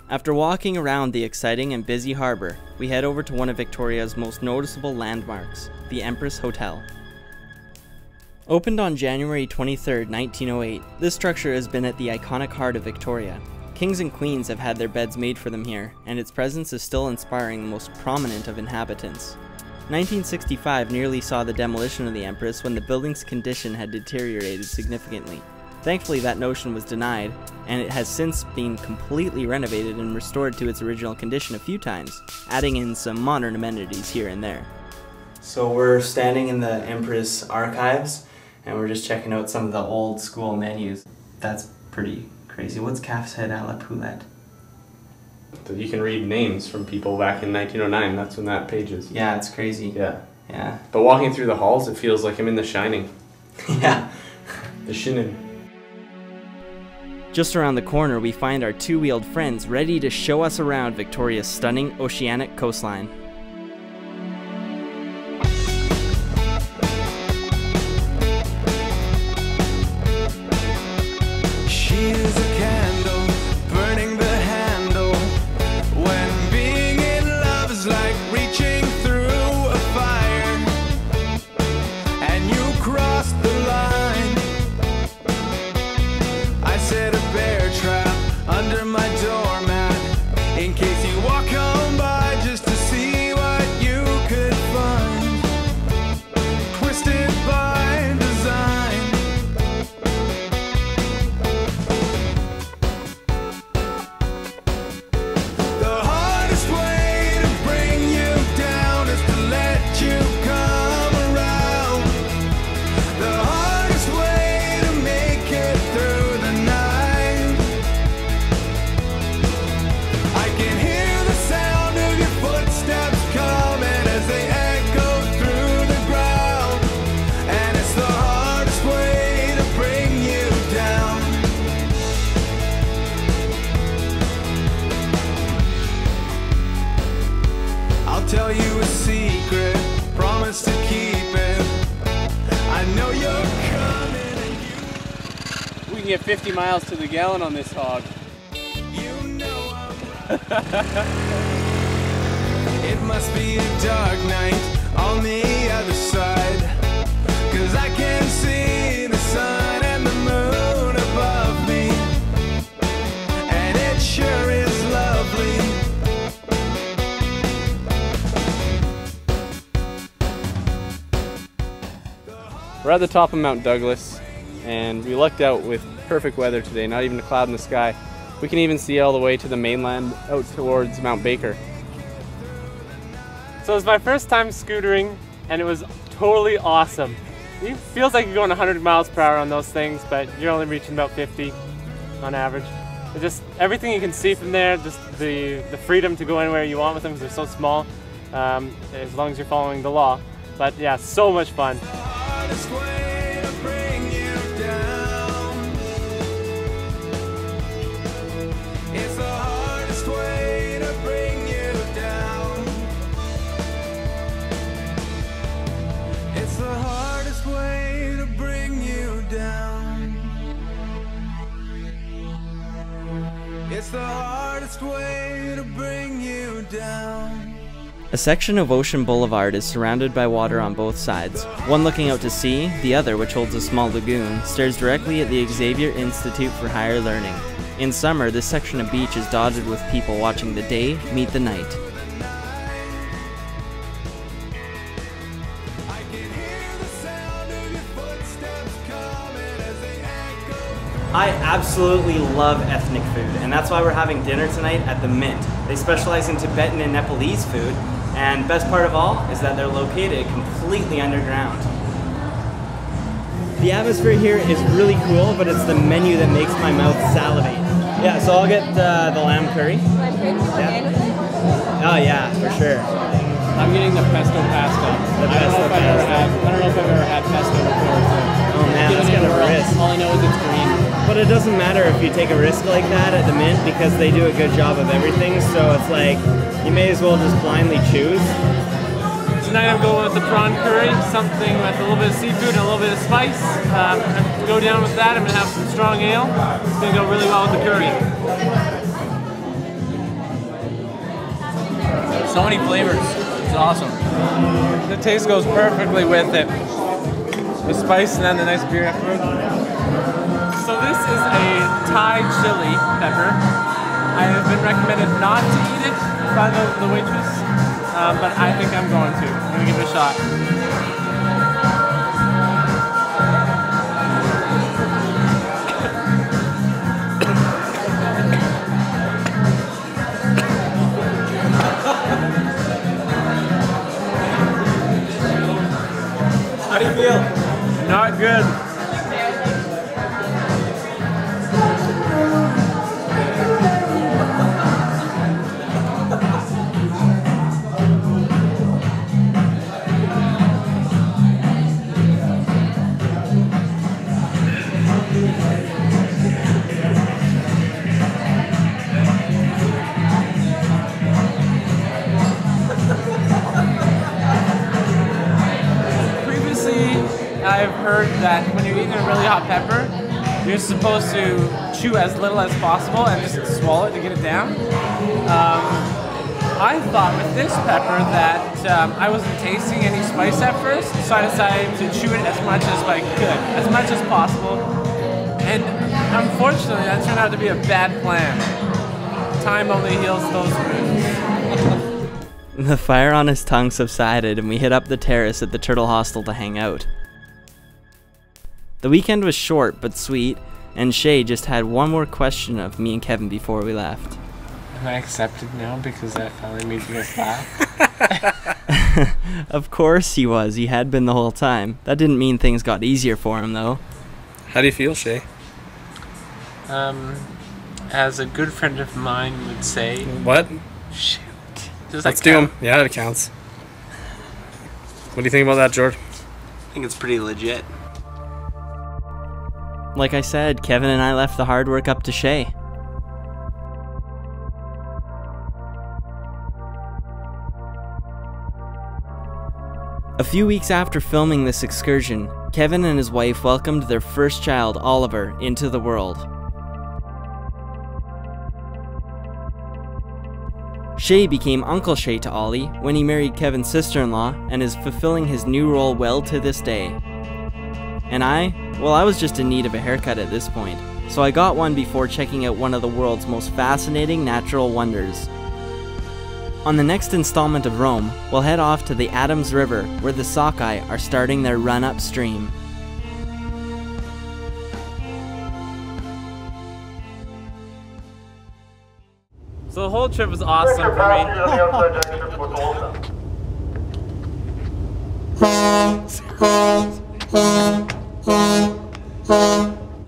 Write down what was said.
After walking around the exciting and busy harbor, we head over to one of Victoria's most noticeable landmarks, the Empress Hotel. Opened on January 23, 1908, this structure has been at the iconic heart of Victoria. Kings and queens have had their beds made for them here, and its presence is still inspiring the most prominent of inhabitants. 1965 nearly saw the demolition of the Empress when the building's condition had deteriorated significantly. Thankfully, that notion was denied, and it has since been completely renovated and restored to its original condition a few times, adding in some modern amenities here and there. So we're standing in the Empress archives, and we're just checking out some of the old school menus. That's pretty crazy. What's calf's head a la poulette? You can read names from people back in 1909. That's when that page is. Yeah, it's crazy. Yeah. Yeah. But walking through the halls, it feels like I'm in The Shining. Yeah. The Shinin. Just around the corner, we find our two-wheeled friends ready to show us around Victoria's stunning oceanic coastline. Tell you a secret, promise to keep it. I know you're coming and we can get 50 miles to the gallon on this hog. you know I'm right. It must be a dark night on the other side, 'cause I can see the sun and the moon above me, and it sure is lovely. We're at the top of Mount Douglas, and we lucked out with perfect weather today, not even a cloud in the sky. We can even see all the way to the mainland out towards Mount Baker. So it was my first time scootering, and it was totally awesome. It feels like you're going 100 miles per hour on those things, but you're only reaching about 50 on average. It's just everything you can see from there, just the freedom to go anywhere you want with them because they're so small, as long as you're following the law. But yeah, so much fun. Way to bring you down. It's the hardest way to bring you down. It's the hardest way to bring you down. It's the hardest way to bring you down. A section of Ocean Boulevard is surrounded by water on both sides. One looking out to sea, the other, which holds a small lagoon, stares directly at the Xavier Institute for Higher Learning. In summer, this section of beach is dotted with people watching the day meet the night. I absolutely love ethnic food, and that's why we're having dinner tonight at the Mint. They specialize in Tibetan and Nepalese food, and best part of all is that they're located completely underground. The atmosphere here is really cool, but it's the menu that makes my mouth salivate. Yeah, so I'll get the lamb curry. Yeah. Oh yeah, for sure. I'm getting the pesto pasta. I don't know if I've ever had pesto before. So oh man, that's kind of a risk. All I know is it's green. But it doesn't matter if you take a risk like that at the Mint because they do a good job of everything, so it's like you may as well just blindly choose. Tonight I'm going with the prawn curry, something with a little bit of seafood and a little bit of spice. I'm going to go down with that. I'm going to have some strong ale. It's going to go really well with the curry. So many flavors. It's awesome. The taste goes perfectly with it. The spice and then the nice beer afterwards. So this is a Thai chili pepper. I have been recommended not to eat it by the waitress, but I think I'm going to. I'm going to give it a shot. How do you feel? Not good. I've heard that when you're eating a really hot pepper, you're supposed to chew as little as possible and just swallow it to get it down. I thought with this pepper that I wasn't tasting any spice at first, so I decided to chew it as much as I could, as much as possible. And unfortunately, that turned out to be a bad plan. Time only heals those wounds. The fire on his tongue subsided and we hit up the terrace at the Turtle Hostel to hang out. The weekend was short but sweet, and Shea just had one more question of me and Kevin before we left. Am I accepted now because that finally made you guys laugh? Of course he was. He had been the whole time. That didn't mean things got easier for him, though. How do you feel, Shea? As a good friend of mine would say... What? Shoot. Let's do them. Yeah, it counts. What do you think about that, George? I think it's pretty legit. Like I said, Kevin and I left the hard work up to Shea. A few weeks after filming this excursion, Kevin and his wife welcomed their first child, Oliver, into the world. Shea became Uncle Shea to Ollie when he married Kevin's sister-in-law and is fulfilling his new role well to this day. And I was just in need of a haircut at this point, so I got one before checking out one of the world's most fascinating natural wonders. On the next installment of Rome, we'll head off to the Adams River, where the sockeye are starting their run upstream. So the whole trip was awesome for me.